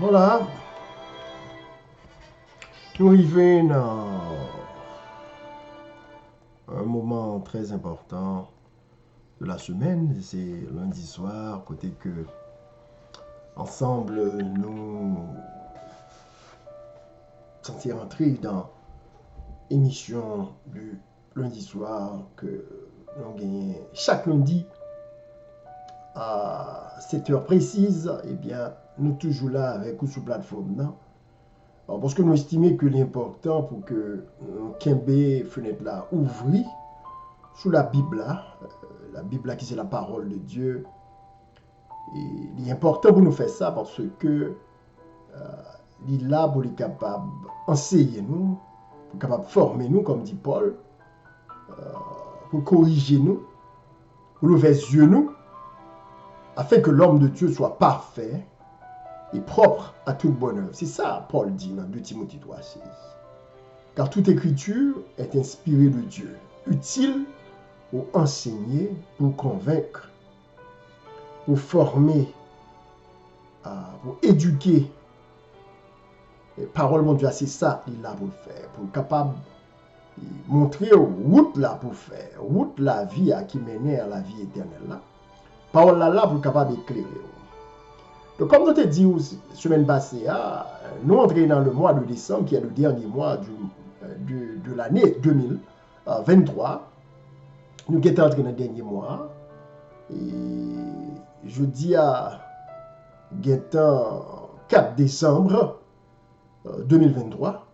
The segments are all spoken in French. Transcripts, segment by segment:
Voilà, nous arrivons dans un moment très important de la semaine. C'est lundi soir, côté que ensemble nous sommes rentrés dans l'émission du lundi soir que nous gagnons chaque lundi à 7 heures précises. Eh bien, nous toujours là avec vous sur plateforme. Non? Alors, parce que nous estimons que l'important pour que Kembe fenêtre là ouvri sous la Bible là qui c'est la parole de Dieu. Et il est important pour nous faire ça parce que il est là pour être capable d'enseigner nous, pour capable de former nous, comme dit Paul, pour corriger nous, pour ouvrir les yeux nous, afin que l'homme de Dieu soit parfait et propre à toute bonne œuvre. C'est ça, Paul dit dans 2 Timothée 3,16. Car toute écriture est inspirée de Dieu, utile pour enseigner, pour convaincre, pour former, pour éduquer. Et parole, mon Dieu, c'est ça qu'il a pour faire, pour être capable de montrer route là pour faire, route la vie qui mène à la vie éternelle là. Parole là pour être capable d'éclairer. Donc, comme je t'ai dit la semaine passée, nous entrons dans le mois de décembre, qui est le dernier mois de l'année 2023. Nous sommes entrés dans le dernier mois. Et je dis à Gaëtan 4 décembre 2023,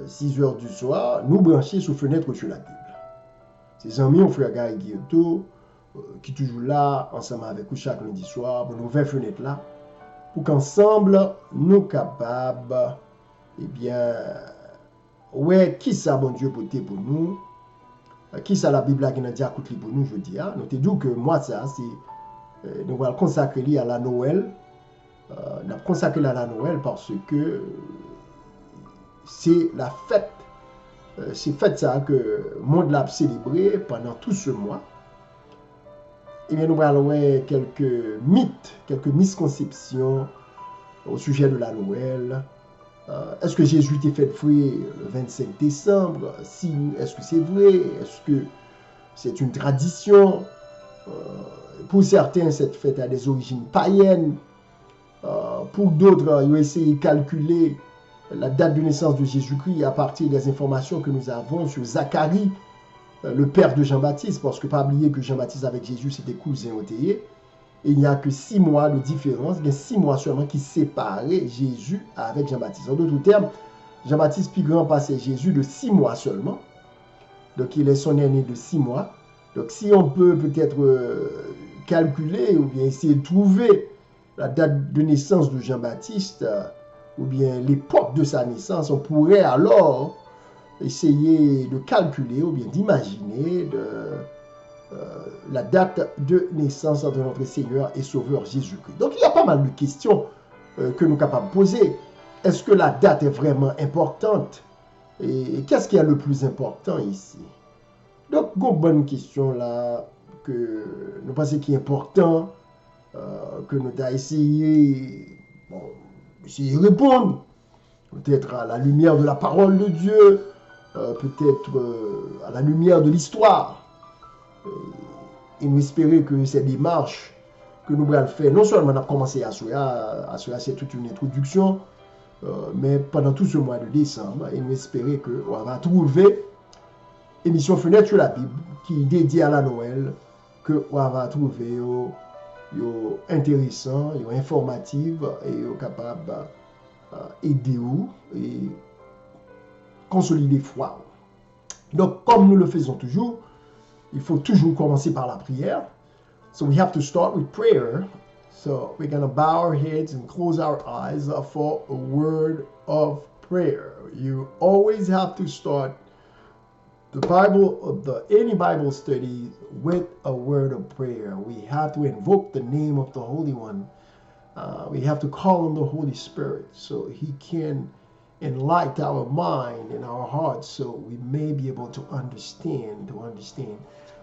6 heures du soir, nous brancher sous fenêtre sur la Bible. Ses amis, mon frère Gary Guillotot, qui est toujours là, ensemble avec nous chaque lundi soir, pour nous ouvrir fenêtre là, pour qu'ensemble, nous capables, eh bien, ouais, qui ça, bon Dieu, pour nous, qui ça la Bible qui nous dit à côté pour nous, je dis, nous te dis que moi, ça, c'est, nous allons consacrer à la Noël, nous allons consacrer à la Noël parce que c'est la fête, c'est fête ça que le monde l'a célébré pendant tout ce mois. Et bien, nous allons voir quelques mythes, quelques misconceptions au sujet de la Noël. Est-ce que Jésus était fait fruit le 25 décembre? Si, est-ce que c'est vrai? Est-ce que c'est une tradition? Pour certains, cette fête a des origines païennes. Pour d'autres, ils ont essayé de calculer la date de naissance de Jésus-Christ à partir des informations que nous avons sur Zacharie, le père de Jean-Baptiste, parce que pas oublier que Jean-Baptiste avec Jésus, c'était cousins otéiers. Et il n'y a que 6 mois de différence, il y a 6 mois seulement qui séparaient Jésus avec Jean-Baptiste. En d'autres termes, Jean-Baptiste plus grand passait Jésus de 6 mois seulement. Donc il est son aîné de 6 mois. Donc si on peut peut-être calculer ou bien essayer de trouver la date de naissance de Jean-Baptiste ou bien l'époque de sa naissance, on pourrait alors essayer de calculer ou bien d'imaginer la date de naissance de notre Seigneur et Sauveur Jésus-Christ. Donc il y a pas mal de questions que nous sommes capables de poser. Est-ce que la date est vraiment importante? Et qu'est-ce qui est le plus important ici? Donc, une bonne question là que nous pensons qui est important, que nous avons essayé de répondre, peut-être à la lumière de la parole de Dieu, peut-être à la lumière de l'histoire. Et nous espérons que ces démarches que nous allons faire, non seulement on a commencé à cela, c'est toute une introduction, mais pendant tout ce mois de décembre, et nous espérons qu'on va trouver émission Fenêtre sur la Bible qui est dédiée à la Noël, qu'on va trouver intéressant, informative et capable d'aider et consolider foi. Donc, comme nous le faisons toujours, il faut toujours commencer par la prière. So we have to start with prayer. So we're going to bow our heads and close our eyes for a word of prayer. You always have to start the Bible, any Bible study with a word of prayer. We have to invoke the name of the Holy One. We have to call on the Holy Spirit so He can enlighten our mind and our hearts so we may be able to understand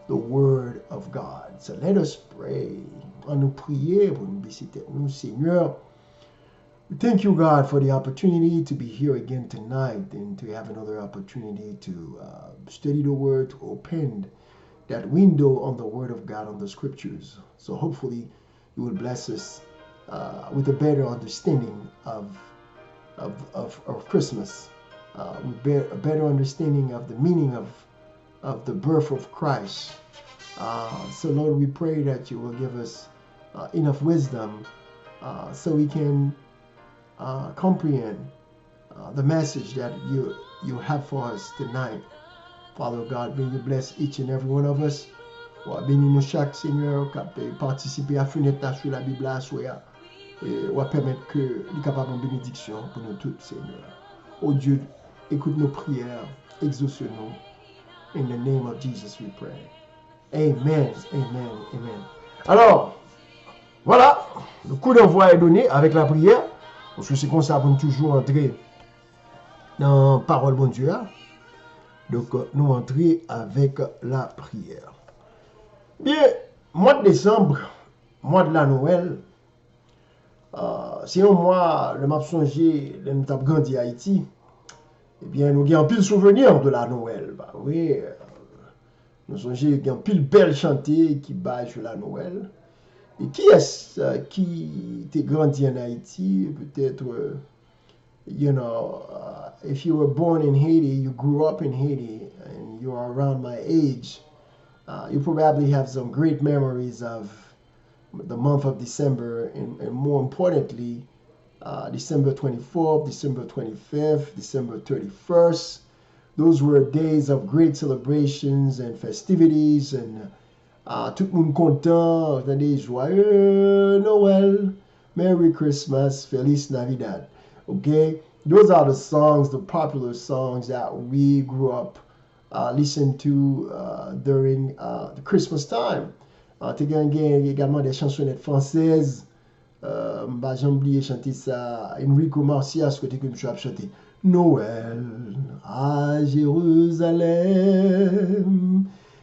the word of God. So let us pray. On nous prier pour nous baisser tête nous, Seigneur. We thank you, God, for the opportunity to be here again tonight and to have another opportunity to study the Word, to open that window on the Word of God, on the Scriptures. So hopefully you will bless us with a better understanding of Christmas, with a better understanding of the meaning of the birth of Christ. So Lord, we pray that you will give us enough wisdom so we can comprehend the message that you have for us tonight. Father God, may you bless each and every one of us. Bénis nous chaque Seigneur qui a participé à fenêtre sur la Bible à soya. Et va permettre que nous capable de bénédiction pour nous tous, Seigneur. Oh Dieu, écoute nos prières, exauce-nous. In the name of Jesus we pray. Amen, amen, amen. Alors, voilà, le coup d'envoi est donné avec la prière. Parce que c'est comme ça pour nous toujours entrer dans la parole de Dieu. Donc, nous entrer avec la prière. Bien, mois de décembre, mois de la Noël, c'est un mois, le m'a songé, nous avons grandi à Haïti. Eh bien, nous avons pile souvenir de la Noël. Bah, oui, nous songez, nous avons pile belle chantée qui bat sur la Noël. Et qui est-ce qui était grandi en Haïti? Peut-être, you know, if you were born in Haiti, you grew up in Haiti, and you are around my age, you probably have some great memories of the month of December, and more importantly, December 24th, December 25th, December 31st. Those were days of great celebrations and festivities, and tout le monde content, attendez, joyeux Noël, Merry Christmas, Feliz Navidad. Okay, those are the songs, the popular songs that we grew up listening to during the Christmas time. Tu as également des chansonnettes françaises. J'ai oublié de chanter ça. Enrico Macias, côté que je suis chanté. Noël à Jérusalem,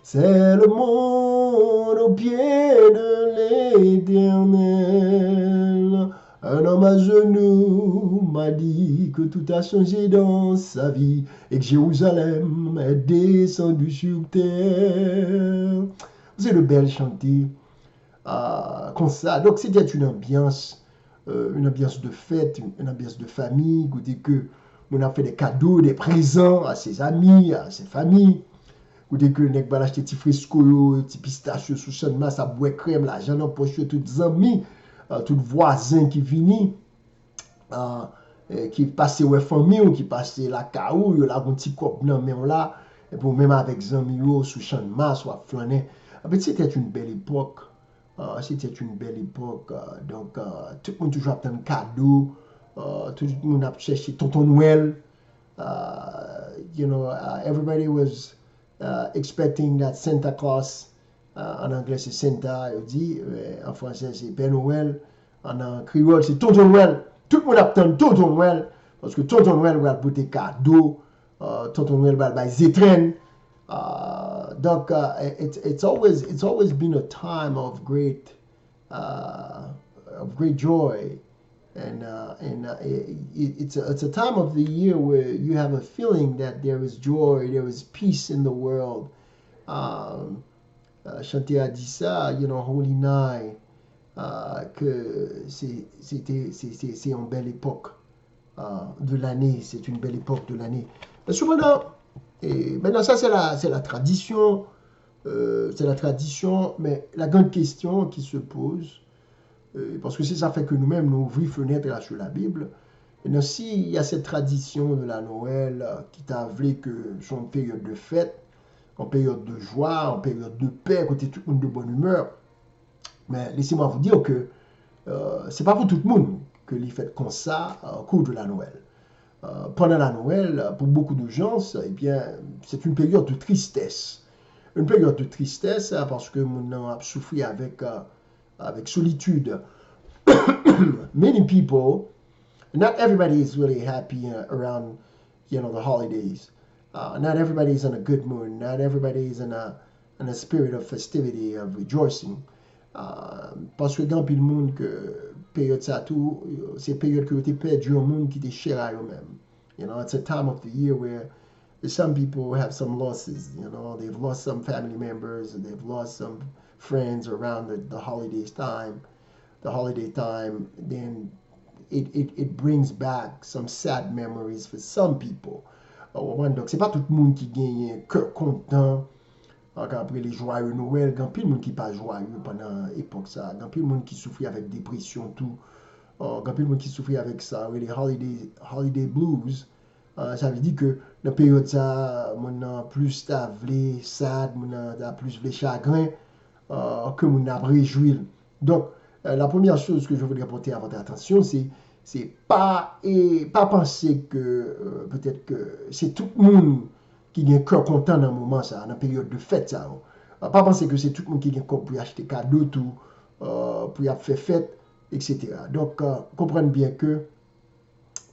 c'est le monde au pied de l'Éternel. Un homme à genoux m'a dit que tout a changé dans sa vie et que Jérusalem est descendu sur terre. C'est le bel chanter comme ça. Donc c'était une ambiance de fête, une ambiance de famille, côté que on a fait des cadeaux, des présents à ses amis, à ses familles. Côté que on a acheté des fresco, des pistachios sous chanma, ça boit crème, l'argent dans poche, tous les amis, tous les voisins qui viennent, qui passaient ouais famille ou qui passaient la caou, là un petit cop non mais on là, et pour même avec amis sous chanma, soit flâner. C'était une belle époque. C'était une belle époque. Donc, tout le monde toujours a un cadeau. Tout le monde a cherché Tonton Noël. You know, everybody was expecting that Santa Claus. En anglais, c'est Santa, il dit. En français, c'est Père Noël. En créole, c'est Tonton Noël. Tout le monde a un Tonton Noël. Parce que Tonton Noël va apporter des cadeaux. Tonton Noël va faire des étrennes. Donc, it's always been a time of great joy, and it's a time of the year where you have a feeling that there is joy, there is peace in the world. Chanté a dit ça, you know, Holy Night, que c'est une belle époque de l'année, c'est une belle époque de l'année. Cependant, et maintenant, ça, c'est la tradition. Mais la grande question qui se pose, parce que c'est ça fait que nous-mêmes, nous ouvrons fenêtre là sur la Bible. Et s'il y a cette tradition de la Noël qui t'a voulu que soit une période de fête, en période de joie, en période de paix, côté tout le monde de bonne humeur, mais laissez-moi vous dire que c'est pas pour tout le monde que les fêtes comme ça au cours de la Noël. Pendant la Noël, pour beaucoup de gens, eh bien, c'est une période de tristesse. Une période de tristesse parce que nous avons souffert avec solitude. Many people, not everybody is really happy around, you know, the holidays. Not everybody is in a good mood. Not everybody is in a spirit of festivity, of rejoicing. Parce que dans le monde que période ça tout, c'est période que tu perdu un monde qui était cher à eux-mêmes. You know, it's a time of the year where some people have some losses. You know, they've lost some family members, they've lost some friends around the holidays time. The holiday time, then it brings back some sad memories for some people. Donc, c'est pas tout le monde qui gagne cœur content après les joyeux Noël. Il y a plus de monde qui pas joyeux pendant l'époque ça. Il y a plus de monde qui souffre avec dépression tout. Il y a plus de monde qui souffre avec ça, les holiday blues. Ça veut dire que dans la période ça, on a plus tablé, sad, on a plus de chagrin que on a réjoui. Donc, la première chose que je voudrais porter à votre attention, c'est pas penser que peut-être que c'est tout le monde qui a un cœur content dans le moment ça, dans la période de fête ça. Pas penser que c'est tout le monde qui a un corps pour acheter cadeaux tout, pour faire fête, etc. Donc, comprenez bien que,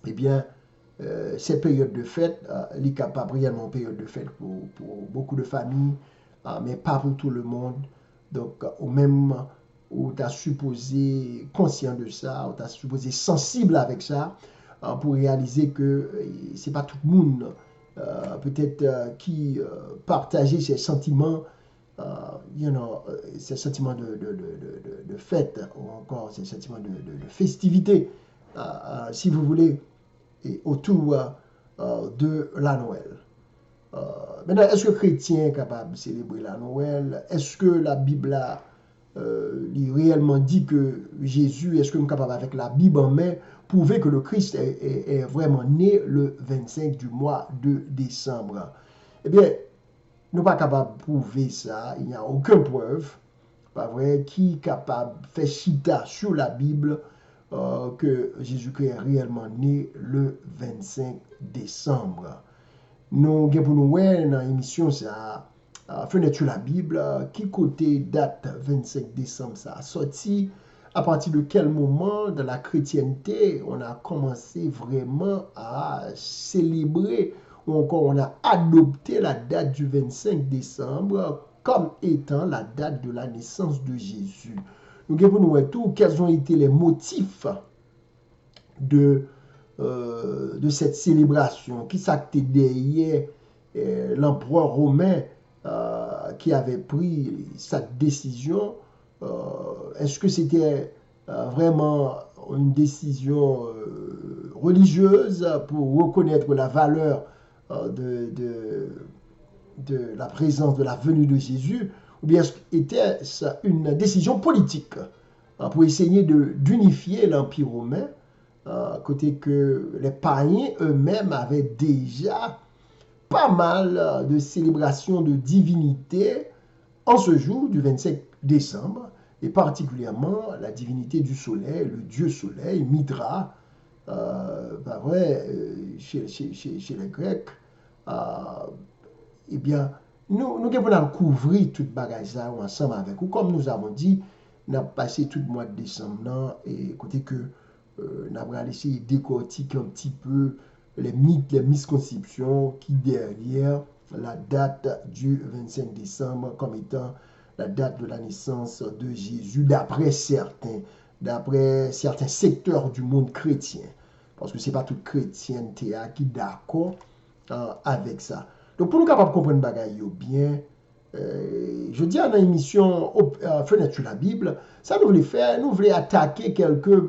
eh bien, ces périodes de fête, il est capable réellement une période de fête pour beaucoup de familles, mais pas pour tout le monde. Donc, au même où tu as supposé conscient de ça, où tu as supposé sensible avec ça, pour réaliser que c'est pas tout le monde peut-être qui partageait ces sentiments, ces sentiments de fête, ou encore ces sentiments de festivité, si vous voulez, et autour de la Noël. Maintenant, est-ce que chrétien est capable de célébrer la Noël? Est-ce que la Bible a réellement dit que Jésus, est-ce que nous sommes capables avec la Bible en main, prouver que le Christ est vraiment né le 25 du mois de décembre? Eh bien, nous ne sommes pas capables de prouver ça, il n'y a aucune preuve, pas vrai, qui est capable de faire chita sur la Bible que Jésus-Christ est réellement né le 25 décembre. Nous avons pour nous dans l'émission ça, fenêtre sur la Bible, qui côté date 25 décembre ça a sorti, à partir de quel moment de la chrétienté on a commencé vraiment à célébrer ou encore on a adopté la date du 25 décembre comme étant la date de la naissance de Jésus. Nous avons pour nous tout quels ont été les motifs de cette célébration, qui s'actait derrière l'empereur romain qui avait pris cette décision. Est-ce que c'était vraiment une décision religieuse pour reconnaître la valeur de la présence, de la venue de Jésus, ou bien était-ce une décision politique pour essayer d'unifier l'Empire romain, côté que les païens eux-mêmes avaient déjà pas mal de célébrations de divinité en ce jour du 25 décembre, et particulièrement la divinité du soleil, le dieu soleil, Mithra, chez les Grecs. Eh bien, nous devons couvrir toute bagage là ensemble avec vous. Comme nous avons dit, nous avons passé tout le mois de décembre et côté que nous avons essayé de décortiquer un petit peu les mythes, les misconceptions qui derrière la date du 25 décembre comme étant la date de la naissance de Jésus d'après certains secteurs du monde chrétien. Parce que ce n'est pas toute chrétienté qui est d'accord avec ça. Donc, pour nous capables de comprendre bagaille bien, je dis dans l'émission Fenêtre sur la Bible, ça nous voulait faire, nous voulons attaquer quelques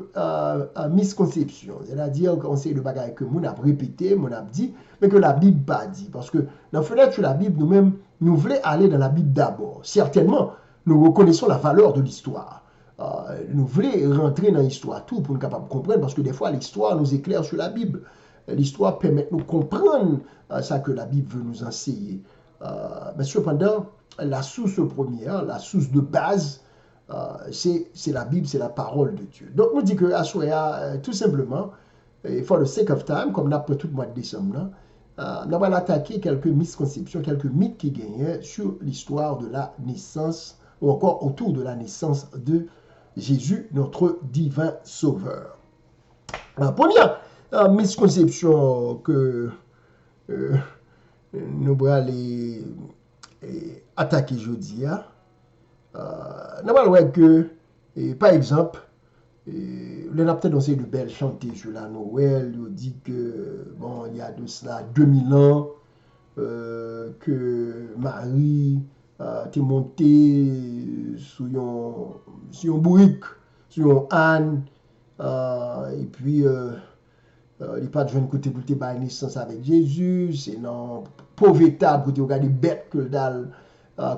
misconceptions. C'est-à-dire qu'on sait le bagaille que nous avons répété, nous avons dit, mais que la Bible n'a pas dit. Parce que dans Fenêtre sur la Bible, nous-mêmes, nous voulons aller dans la Bible d'abord. Certainement, nous reconnaissons la valeur de l'histoire. Nous voulons rentrer dans l'histoire tout pour nous capables de comprendre, parce que des fois, l'histoire nous éclaire sur la Bible. L'histoire permet de nous comprendre ça que la Bible veut nous enseigner. Mais cependant, la source première, la source de base, c'est la Bible, c'est la parole de Dieu. Donc, nous dit que à Soya, tout simplement, for the sake of time, comme après tout le mois de décembre, nous allons attaquer quelques misconceptions, quelques mythes qui gagnaient sur l'histoire de la naissance, ou encore autour de la naissance de Jésus, notre divin sauveur. La première misconception que nous allons attaquer aujourd'hui, nous allons que, par exemple, le n'a peut-être dansé de belles chantées sur la Noël, il dit que, bon, il y a de cela 2000 ans, que Marie était montée sur un bourrique, sur un âne, et puis il n'y a pas de jeune côté pour te bailler naissance avec Jésus, c'est non pauvreté pour te regarder bête que dalle,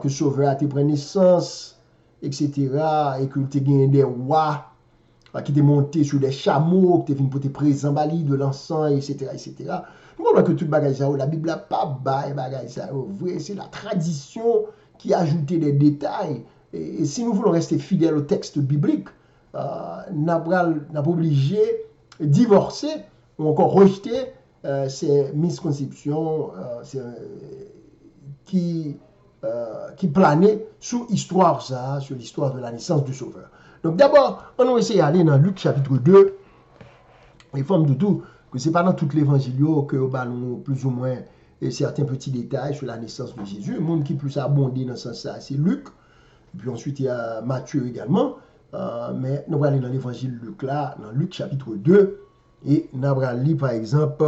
que sauveur a te pris naissance, etc. Et que tu gagné des rois qui te monté sur des chameaux, qui te venu pour te présenter de l'encens, etc. etc. Nous voyons que tout bagage ça, la Bible n'a pas bail bagage ça, vrai, c'est la tradition qui a ajouté des détails. Et si nous voulons rester fidèles au texte biblique, n'a pas obligé de divorcer ou encore rejeter ces misconceptions qui planaient sous l'histoire ça, sur l'histoire de la naissance du Sauveur. Donc d'abord, on va essayer d'aller dans Luc chapitre 2, et forme de tout, que ce n'est pas dans tout l'évangile que nous avons plus ou moins certains petits détails sur la naissance de Jésus. Le monde qui plus abondé dans ce sens-là, c'est Luc, et puis ensuite il y a Matthieu également, mais nous allons aller dans l'évangile de Luc là, dans Luc chapitre 2, et nous allons lire par exemple,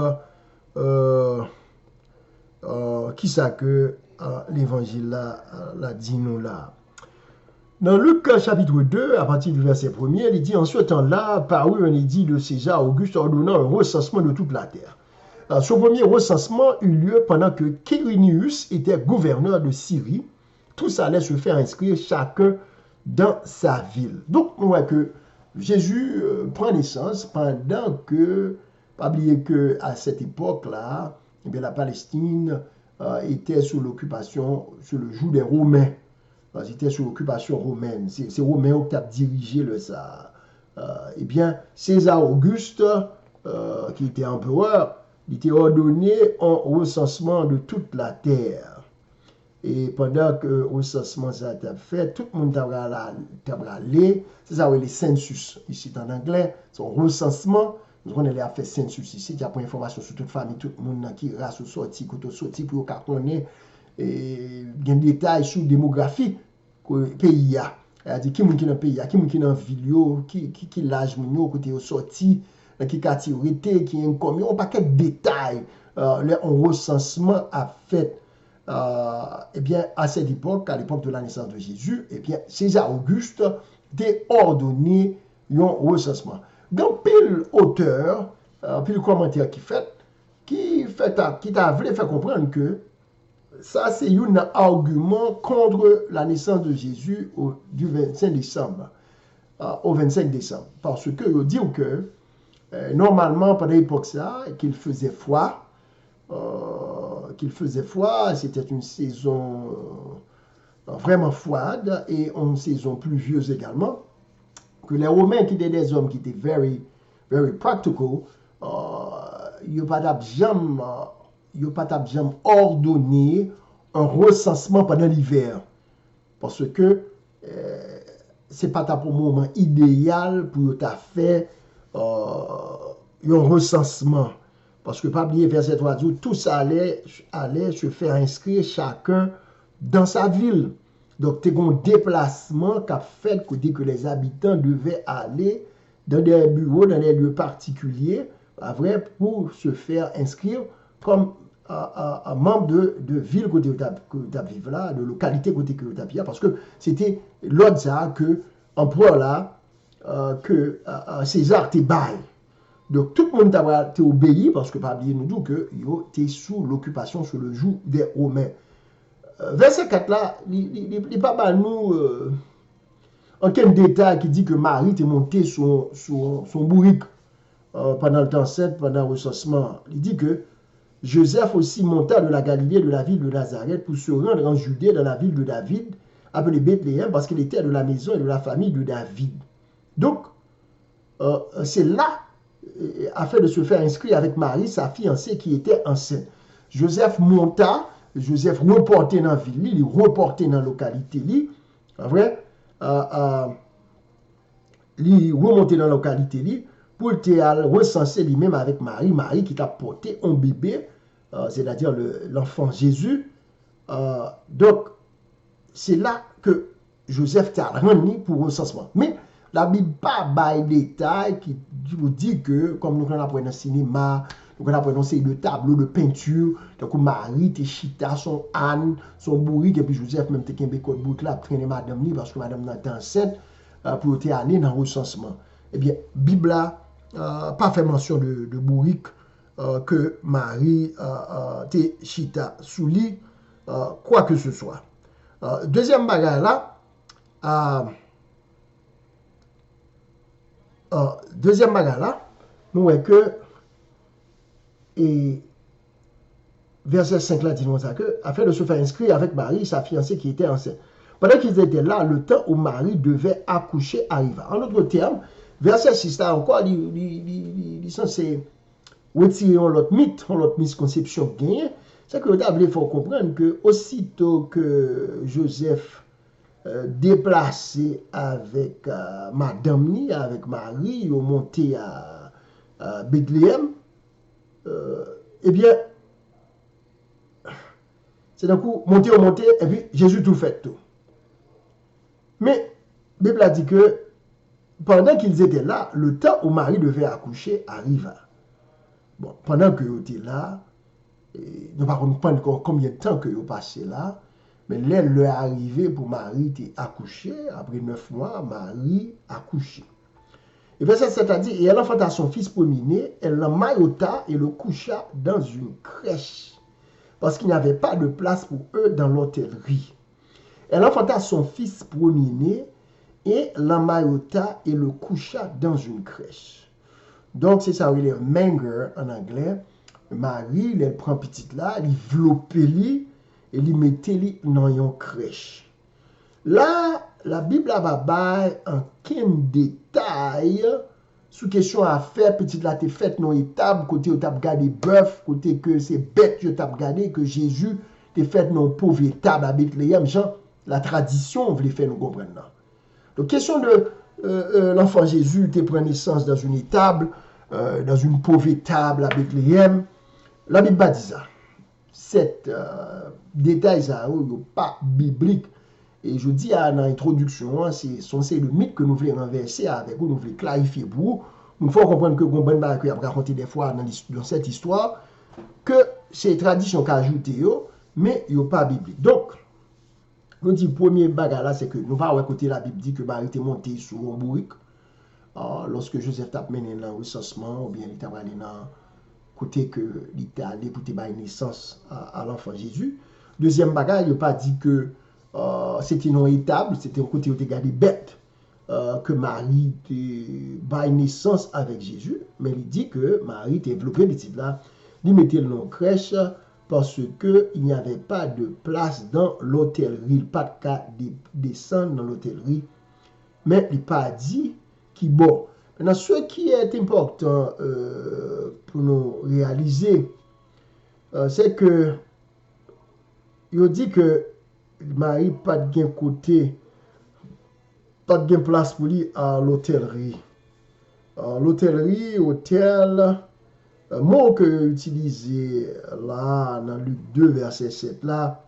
qui ça que l'évangile là dit nous là. Dans Luc chapitre 2, à partir du verset 1er, il dit, en ce temps-là, parut un édit de César Auguste ordonnant un recensement de toute la terre. Ce premier recensement eut lieu pendant que Quirinius était gouverneur de Syrie. Tous allaient se faire inscrire chacun dans sa ville. Donc, on voit que Jésus prend naissance pendant que, pas oublier qu'à cette époque-là, eh bien, la Palestine était sous l'occupation, sous le joug des Romains. C'était sous l'occupation romaine. C'est Romain qui a dirigé le ça. Eh bien, César Auguste, qui était empereur, il était ordonné un recensement de toute la terre. Et pendant que le recensement ça a été fait, tout le monde a allé. C'est ça, les census, ici en anglais, son recensement. Nous avons fait census ici, il y a pas d'informations sur toute famille, tout le monde qui race sorti, côté sorti, pour qu'on ait des détails sur la démographie pays a. C'est-à-dire qui est dans le pays, qui est dans la ville, qui l'âge moun côté sorti, qui catégorie, qui est comme on paquet de détails. Un recensement a fait eh bien à cette époque, à l'époque de la naissance de Jésus, eh bien César Auguste a ordonné un recensement. Donc pile auteur, pile commentaire qui t'a voulu faire comprendre que ça, c'est un argument contre la naissance de Jésus du 25 décembre, au 25 décembre. Parce que dit que, normalement, pendant l'époque ça, qu'il faisait froid, c'était une saison vraiment froide et une saison pluvieuse également, que les Romains qui étaient des hommes qui étaient very, very practical, ils n'ont pas jamais ordonné un recensement pendant l'hiver. Parce que ce n'est pas pour le moment idéal pour faire un recensement. Parce que, pas oublier, verset 3 dit, tous allaient se faire inscrire chacun dans sa ville. Donc, tu as un déplacement qui a fait que les habitants devaient aller dans des bureaux, dans des lieux particuliers, vrai, pour se faire inscrire comme un membre de ville que tu as vivre là, de localité que tu as vivre, parce que c'était l'autre ça que empereur là, que César te baille. Donc tout le monde t'a obéi, parce que pas oublier nous dit que tu es sous l'occupation, sous le joug des Romains. Verset 4 là, il n'est pas mal nous aucun détail qui dit que Marie était montée sur son bourrique pendant le temps 7, pendant le recensement. Il dit que Joseph aussi monta de la Galilée, de la ville de Nazareth, pour se rendre en Judée, dans la ville de David, appelée Bethléem, parce qu'il était de la maison et de la famille de David. Donc, c'est là, afin de se faire inscrire avec Marie, sa fiancée qui était enceinte. Joseph monta, Joseph reportait dans la ville, il reportait dans la localité, vrai, il remontait dans la localité, pour recenser lui-même avec Marie, Marie qui t'a porté un bébé, c'est-à-dire l'enfant Jésus. Donc, c'est là que Joseph t'a rendu pour recensement. Mais la Bible pas bail détail qui vous dit que, comme nous apprenons dans le cinéma, nous apprenons de tableaux, de peinture, donc Marie, te chita, son âne, son bourrique, et puis Joseph même te kembe code bout là, traîner madame li, parce que madame est enceinte, pour te aller dans le recensement. Eh bien, Bible là, pas fait mention de bourrique, que Marie te chita sous lit, quoi que ce soit. Deuxième bagage là, deuxième bagage là, nous voyons que, et verset 5 là dit nous ça que, afin de se faire inscrire avec Marie, sa fiancée qui était enceinte. Pendant qu'ils étaient là, le temps où Marie devait accoucher arriva. En d'autres termes, verset 6 là encore, il est censé retirer l'autre mythe, l'autre misconception gagnée. C'est que il faut comprendre que aussitôt que Joseph déplacé avec Madame Ni, avec Marie, ils ont monté à Bethléem, eh bien, c'est d'un coup monté, et puis Jésus tout fait tout. Mais la Bible a dit que pendant qu'ils étaient là, le temps où Marie devait accoucher arriva. Bon, pendant que vous étiez là, nous ne pouvons pas comprendre combien de temps que vous passé là, mais l'aile est arrivé pour Marie accoucher. Après 9 mois, Marie accouché. Et verset 7 a dit, et elle enfanta son fils premier-né, elle l'emmaillota et le coucha dans une crèche, parce qu'il n'y avait pas de place pour eux dans l'hôtellerie. Elle enfanta son fils premier-né et l'emmaillota et le coucha dans une crèche. Donc, c'est ça, il est manger en anglais. Marie, elle prend petite là, elle enveloppe li et elle mettait li dans une crèche. Là, la Bible a bail en quel détail sous question à faire petite là t'es faite dans étable côté où t'as gardé bœuf côté que c'est bête que t'as gardé que Jésus t'es faite dans pauvre étable à Bethléem. Jean, la tradition voulait faire nous comprendre. Donc question de l'enfant Jésus t'es pris naissance dans une étable, dans une pauvre étable à Bethléem. La Bible dit ça. Cet détail ça n'est pas biblique. Et je dis dans l'introduction, c'est censé le mythe que nous voulons renverser avec vous, nous voulons clarifier pour vous. Nous faut comprendre que Gomben a raconté des fois dans cette histoire que c'est tradition qu'a ajouté, mais il n'y a pas biblique. Donc, nous dit premier bagage là, c'est que nous va écouter la Bible dit que Marie était montée sur un bourrique lorsque Joseph t'a mené dans le recensement, ou bien il t'a allé dans côté que il était allé pour donner naissance à l'enfant Jésus. Deuxième bagage, il n'a pas dit que c'était une étable, c'était un côté où tu gardé bête que Marie a naissance avec Jésus, mais il dit que Marie t'a développé petit là, il mettait le nom crèche parce que il n'y avait pas de place dans l'hôtellerie, pas de cas descendre dans l'hôtellerie, mais il n'a pas dit qui bon. Maintenant, ce qui est important pour nous réaliser, c'est que il dit que Marie pas de côté, pas de place pour lui à l'hôtellerie. L'hôtellerie, hôtel, mot que utilisé là dans Luc 2, verset 7 là,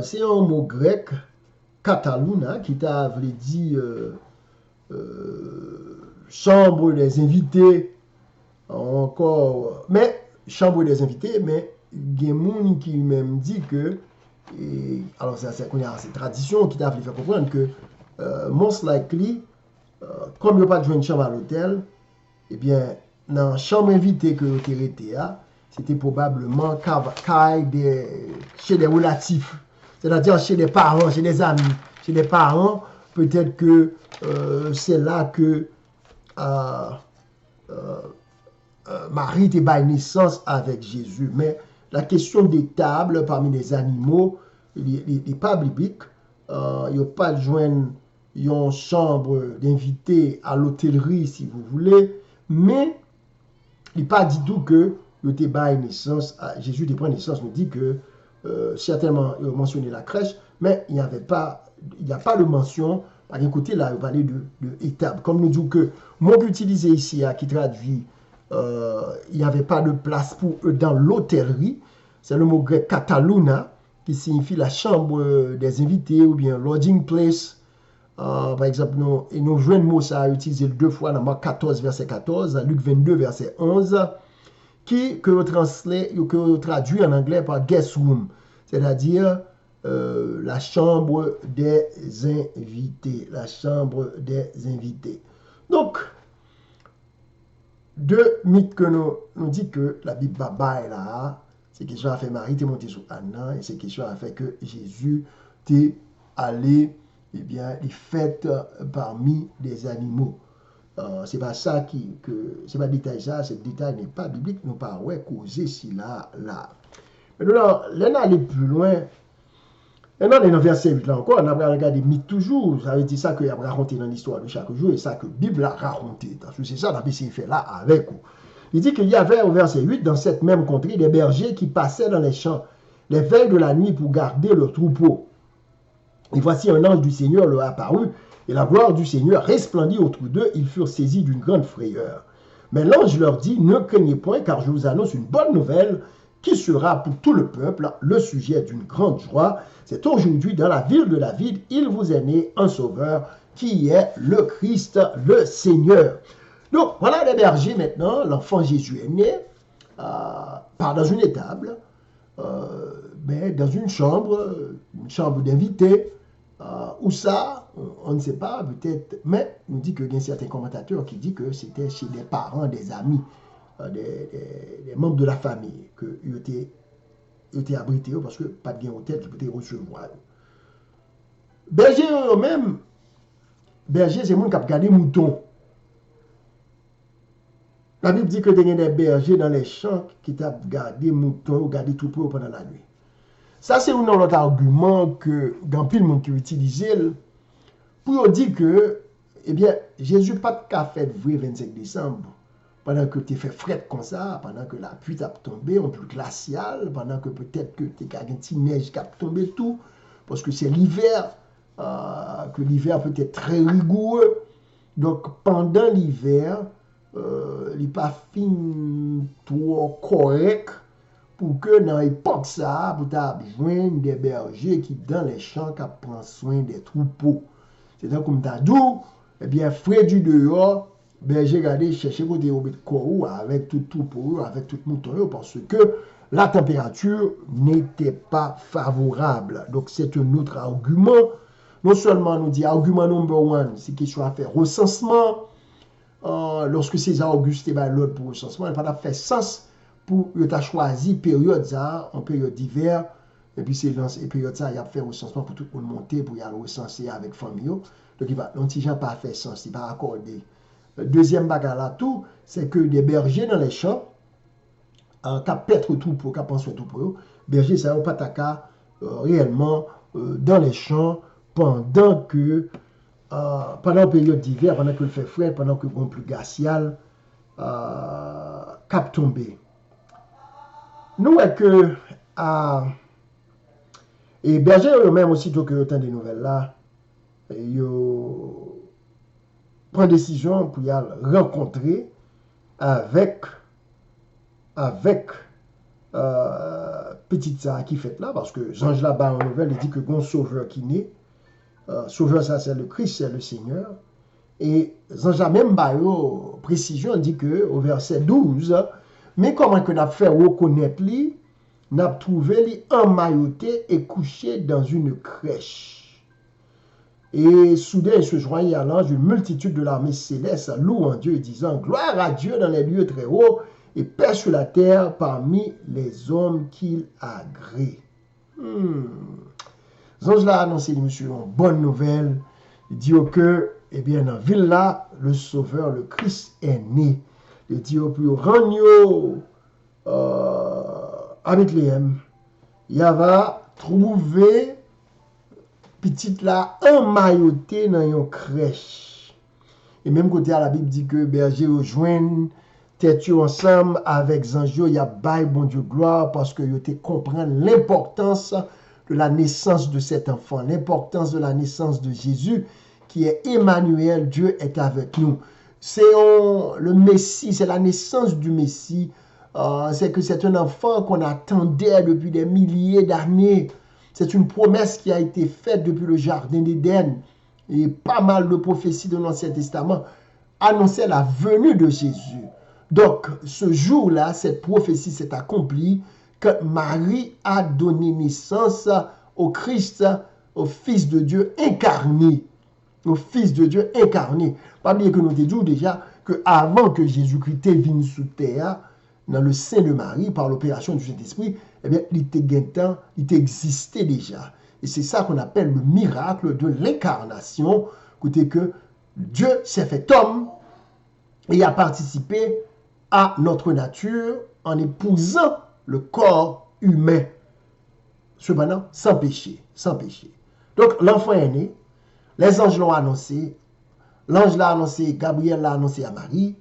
c'est un mot grec, kataluna, qui t'a voulu dire chambre des invités, encore, mais chambre des invités, mais il y a des gens qui même dit que alors c'est tradition qui t'a fait comprendre que most likely comme il n'y a pas de chambre à l'hôtel, eh bien dans la chambre invitée que vous avez été c'était probablement chez des relatifs, c'est-à-dire chez des parents, chez des amis, chez des parents. Peut-être que c'est là que Marie était baille naissance avec Jésus, mais la question des tables parmi les animaux, il n'est pas biblique. Il n'y a pas de joindre une chambre d'invité à l'hôtellerie, si vous voulez, mais il n'est pas dit tout que il était baille naissance à Jésus. Il prend naissance, nous dit que certainement, il a mentionné la crèche, mais il n'y a pas de mention. Par côté, là, il parlait de étable. Comme nous disons que le mot utilisé ici, qui traduit il n'y avait pas de place pour eux dans l'hôtellerie, c'est le mot grec kataluna, qui signifie la chambre des invités ou bien lodging place. Par exemple, nous jouons le mot ça a utilisé deux fois dans Marc 14, verset 14, Luc 22, verset 11, que vous traduit en anglais par guest room, c'est-à-dire la chambre des invités. La chambre des invités. Donc, deux mythes que nous dit que la Bible est là, c'est question a fait Marie t'es monté sur Anna, et c'est question a fait que Jésus t'est allé, eh bien, il fait parmi des animaux. C'est pas ça c'est pas détail ça, ce détail n'est pas biblique, nous pas ouais causer si là. Mais là, aller plus loin. Et dans le verset 8 là encore, on a regardé mythes toujours, ça veut dire ça qu'il a raconté dans l'histoire de chaque jour, et ça que la Bible a raconté. C'est ça qu'on a essayé de faire là avec vous. Il dit qu'il y avait au verset 8, dans cette même contrée, des bergers qui passaient dans les champs les veilles de la nuit pour garder le troupeau. Et voici un ange du Seigneur leur apparut, et la gloire du Seigneur resplendit autour d'eux, ils furent saisis d'une grande frayeur. Mais l'ange leur dit, ne craignez point, car je vous annonce une bonne nouvelle, qui sera pour tout le peuple le sujet d'une grande joie. C'est aujourd'hui dans la ville de David, il vous est né un sauveur, qui est le Christ, le Seigneur. Donc, voilà les bergers maintenant, l'enfant Jésus est né, pas dans une étable, mais dans une chambre d'invités, où ça, on ne sait pas, peut-être, mais on dit qu'il y a certains commentateurs qui disent que c'était chez des parents, des amis, des membres de la famille, qu'ils étaient abrités, parce que pas de gain au tête, ils pouvaient recevoir. Berger eux-mêmes, berger, c'est le monde qui a gardé moutons. La Bible dit que il y a des bergers dans les champs qui ont gardé moutons ou gardé troupeau pendant la nuit. Ça, c'est un autre argument que grand pile monde qui utilise pour dire que, eh bien, Jésus n'a pas de fait vrai 25 décembre. Pendant que tu fais fret comme ça, pendant que la pluie t'a tombé, en plus glacial, pendant que peut-être que tu as une petite neige qui a tombé tout, parce que c'est l'hiver, que l'hiver peut être très rigoureux. Donc pendant l'hiver, il n'est pas fin trop correct pour que dans l'époque ça, pour avoir besoin des bergers qui dans les champs qui prennent soin des troupeaux. C'est-à-dire comme tu as dit, eh bien, frais du dehors, berger regardez chercher côté au corps avec tout troupeau, avec tout mouton, parce que la température n'était pas favorable. Donc c'est un autre argument. Non seulement nous dit argument number one, c'est qu'il soit fait recensement. Lorsque César Auguste est l'autre pour recensement, il n'a pas fait sens pour il a choisi période ça, en période d'hiver. Et puis c'est dans cette période ça, il a fait recensement pour tout le monde monter, pour y aller recenser avec famille. Donc il va, n'a pas fait sens, il va accorder. Deuxième bagarre là tout, c'est que des bergers dans les champs, qui pètent tout pour, qui pensent tout pour eux, bergers ça n'a pas ta réellement dans les champs pendant la période d'hiver, pendant que le fait frais, pendant que le plus glacial cap tombé. Nous est que et berger eux-mêmes aussitôt que autant des nouvelles là, ils prennent décision pour y aller rencontrer avec petite ça qui fait là, parce que Jean là-bas en nouvelle il dit que bon sauveur qui naît, sauveur ça c'est le Christ, c'est le Seigneur. Et Jean même bayo précision dit que au verset 12, mais comment que n'a fait reconnaître lui, n'a trouvé lui emmailloté et couché dans une crèche. Et soudain il se joignit à l'ange une multitude de l'armée céleste louant Dieu et disant gloire à Dieu dans les lieux très hauts et paix sur la terre parmi les hommes qu'il agrée. Ange là annoncé monsieur une bonne nouvelle. Il dit que eh bien dans la ville là le sauveur le Christ est né. Il dit au plus ragno à Bethléem. Il va trouver petite là emmailloté dans une crèche. Et même côté à la Bible dit que berger rejoignent tête ensemble avec Zanjo, il y a bail bon Dieu gloire parce que yo te comprendre l'importance de la naissance de cet enfant, l'importance de la naissance de Jésus qui est Emmanuel, Dieu est avec nous. C'est le Messie, c'est la naissance du Messie. C'est que c'est un enfant qu'on attendait depuis des milliers d'années. C'est une promesse qui a été faite depuis le jardin d'Éden. Et pas mal de prophéties de l'Ancien Testament annonçaient la venue de Jésus. Donc, ce jour-là, cette prophétie s'est accomplie que Marie a donné naissance au Christ, au Fils de Dieu incarné. Au Fils de Dieu incarné. Pas oublier que nous disons déjà que avant que Jésus-Christ vienne sous terre, dans le sein de Marie, par l'opération du Saint-Esprit, eh bien, il existait déjà. Et c'est ça qu'on appelle le miracle de l'incarnation, côté que Dieu s'est fait homme et a participé à notre nature en épousant le corps humain. Cependant, sans péché, sans péché. Donc, l'enfant est né, les anges l'ont annoncé, l'ange l'a annoncé, Gabriel l'a annoncé à Marie,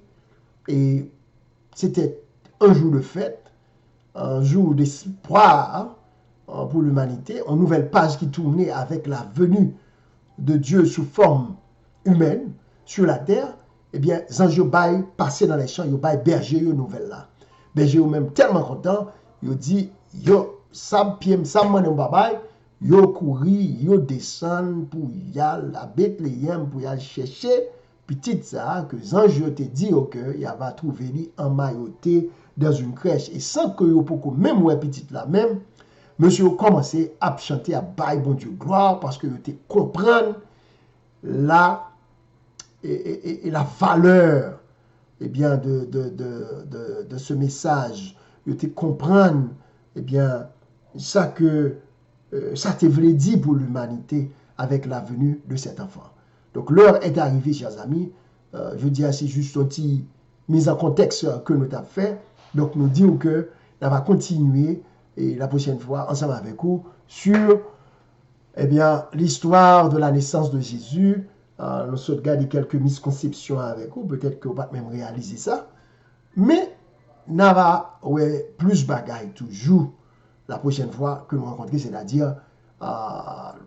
et c'était un jour de fête, un jour d'espoir pour l'humanité, une nouvelle page qui tournait avec la venue de Dieu sous forme humaine sur la terre. Eh bien, les anges passaient dans les champs, ils baillent berger une nouvelle là. Berger eux même tellement content, ils dit yo sam piem sam manem babay, yo couri, yo descend pour y aller à Bethléem pour y aller chercher petite ça que les anges te dit que il va trouver lui en mailloté dans une crèche et sans que yo pour même ouais petite là même monsieur commencé à chanter à bailler bon Dieu gloire parce que te comprendre la et la valeur eh bien, de ce message, de te comprendre eh bien, ça que ça te voulait dire pour l'humanité avec la venue de cet enfant. Donc l'heure est arrivée, chers amis. Je veux dire, c'est juste une petite mise en contexte que nous avons fait. Donc nous disons que nous va continuer et la prochaine fois ensemble avec vous sur eh bien, l'histoire de la naissance de Jésus. Nous sommes gardé quelques misconceptions avec vous, peut-être que vous ne même réaliser ça. Mais nous avons plus de bagailles toujours la prochaine fois que nous rencontrons, c'est-à-dire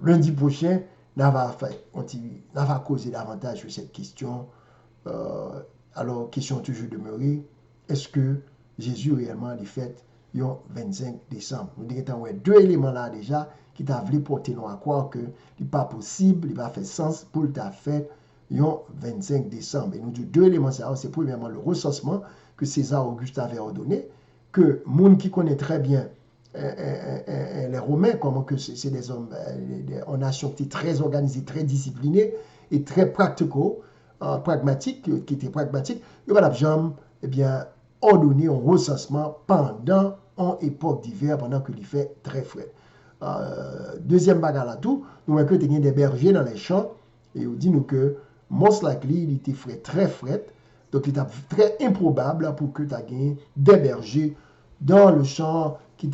lundi prochain, nous allons causer davantage sur cette question. Alors, question toujours demeurée, est-ce que Jésus réellement a fait le 25 décembre? Nous avons deux éléments là déjà qui t'a voulu porter nous à croire que ce n'est pas possible, il va faire sens pour le fait le 25 décembre. Et nous disons deux éléments, c'est premièrement le recensement que César Auguste avait ordonné, que monde qui connaît très bien les Romains, comment que c'est des hommes en nation qui étaient très organisés, très disciplinés et très pragmatiques, qui étaient pragmatiques, il va eh bien, ordonner un recensement pendant une époque d'hiver, pendant que il fait très frais. Deuxième bagarre là tout, nous voyons que il y a des bergers dans les champs et on dit nous que most likely il était frais, très frais, donc il est très improbable pour que tu aies des bergers dans le champ qui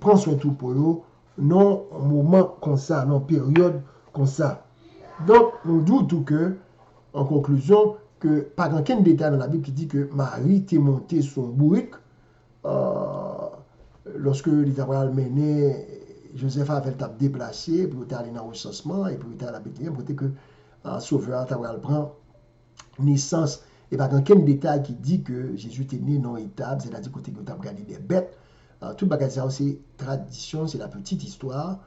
prend soin tout pour eux, non un moment comme ça, non période comme ça. Donc nous doutons que, en conclusion, que pas aucun détail dans la Bible qui dit que Marie était montée son bourrique lorsque l'Israël menait. Joseph avait été déplacé pour aller dans le recensement et pour aller à la Bethléem pour que Sauveur prend naissance. Et pas aucun détail qui dit que Jésus était né non étable, c'est-à-dire que tu as regardé des bêtes. Tout bagage ça c'est tradition, c'est la petite histoire.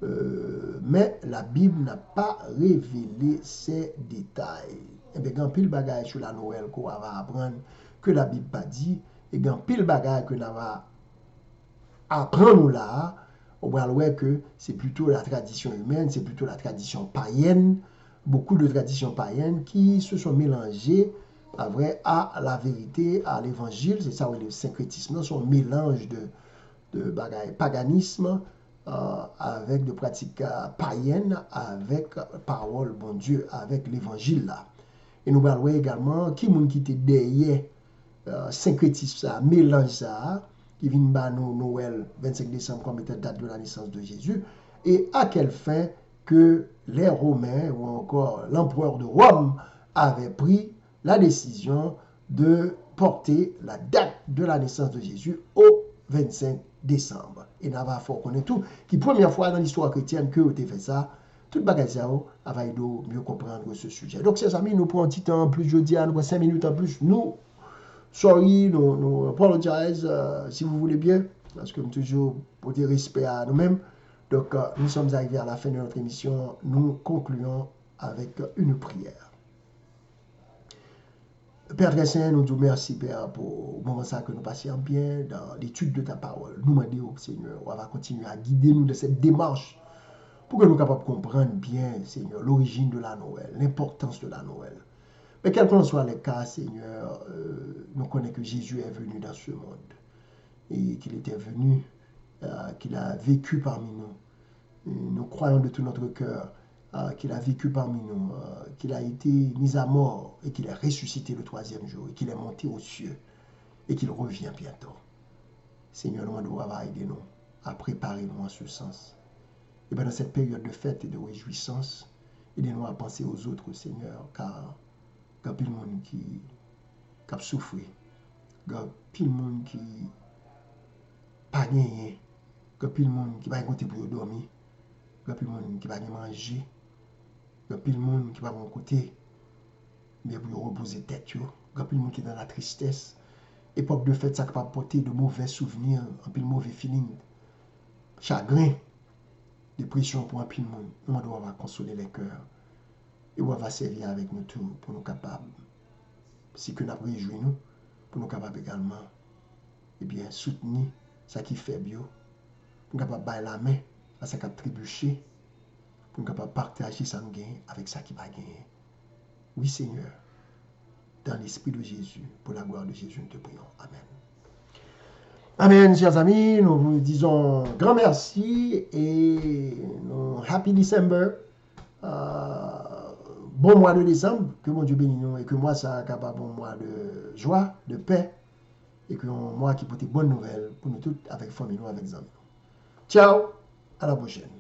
Mais la Bible n'a pas révélé ces détails. Et bien, quand pile bagage sur la Noël qu'on va apprendre que la Bible pas dit, et quand pile bagage que nous va apprendre là, on va voir que c'est plutôt la tradition humaine, c'est plutôt la tradition païenne, beaucoup de traditions païennes qui se sont mélangées à la vérité, à l'évangile. C'est ça, le syncrétisme, c'est un mélange de paganisme avec de pratiques païennes, avec parole, bon Dieu, avec l'évangile là. Et nous allons également qui était derrière syncrétisme, ça, mélange ça, qui vient de Noël 25 décembre comme étant date de la naissance de Jésus, et à quelle fin que les Romains ou encore l'empereur de Rome avaient pris la décision de porter la date de la naissance de Jésus au 25 décembre. Et nous avons fort connaître tout, qui première fois dans l'histoire chrétienne que vous avez fait ça, tout le bagage avant de mieux comprendre ce sujet. Donc, chers amis, nous prenons un petit temps en plus, jeudi, nous 5 minutes en plus, nous, sorry, nous apologize, si vous voulez bien, parce que toujours, pour dire respect à nous-mêmes, Donc, nous sommes arrivés à la fin de notre émission. Nous concluons avec une prière. Père très saint, nous disons merci, Père, pour le moment ça que nous passions bien dans l'étude de ta parole. Nous demandons, Seigneur, on va continuer à guider nous de cette démarche pour que nous soyons capables de comprendre bien, Seigneur, l'origine de la Noël, l'importance de la Noël. Mais quel qu'en soit le cas, Seigneur, nous connaissons que Jésus est venu dans ce monde et qu'il était venu, qu'il a vécu parmi nous. Et nous croyons de tout notre cœur qu'il a vécu parmi nous, qu'il a été mis à mort et qu'il est ressuscité le troisième jour et qu'il est monté aux cieux et qu'il revient bientôt. Seigneur, nous devons aider nous à préparer nous en ce sens. Et bien dans cette période de fête et de réjouissance, aidez-nous à penser aux autres, Seigneur, car il y a plus de monde qui a souffert, il y a plus de monde qui n'a pas gagné, il y a plus de monde qui n'a pas côté pour dormir, il y a plus de monde qui n'a pas manger, il y a plus de monde qui n'a pas côté mais pour reposer tête, il y a plus de monde qui est dans la tristesse. Époque de fête, ça peut porter de mauvais souvenirs, un peu de mauvais feeling, chagrin, dépression pour un peu de monde. Nous devons consoler les cœurs. Et on va servir avec nous tous pour nous capables, si que nous avons réjoui nous, pour nous capables également, eh bien, soutenir ce qui fait bio, pour nous capables de bailler la main à ce qui a trébuché, pour nous capables de partager ça nous gagne avec ça qui va gagner. Oui, Seigneur, dans l'esprit de Jésus, pour la gloire de Jésus, nous te prions. Amen. Amen, chers amis, nous vous disons grand merci et Happy December. Bon mois de décembre, que mon Dieu bénisse nous et que moi ça capable un mois de joie, de paix et que un mois qui porte bonnes nouvelles pour nous toutes avec famille, nous avec amis. Ciao, à la prochaine.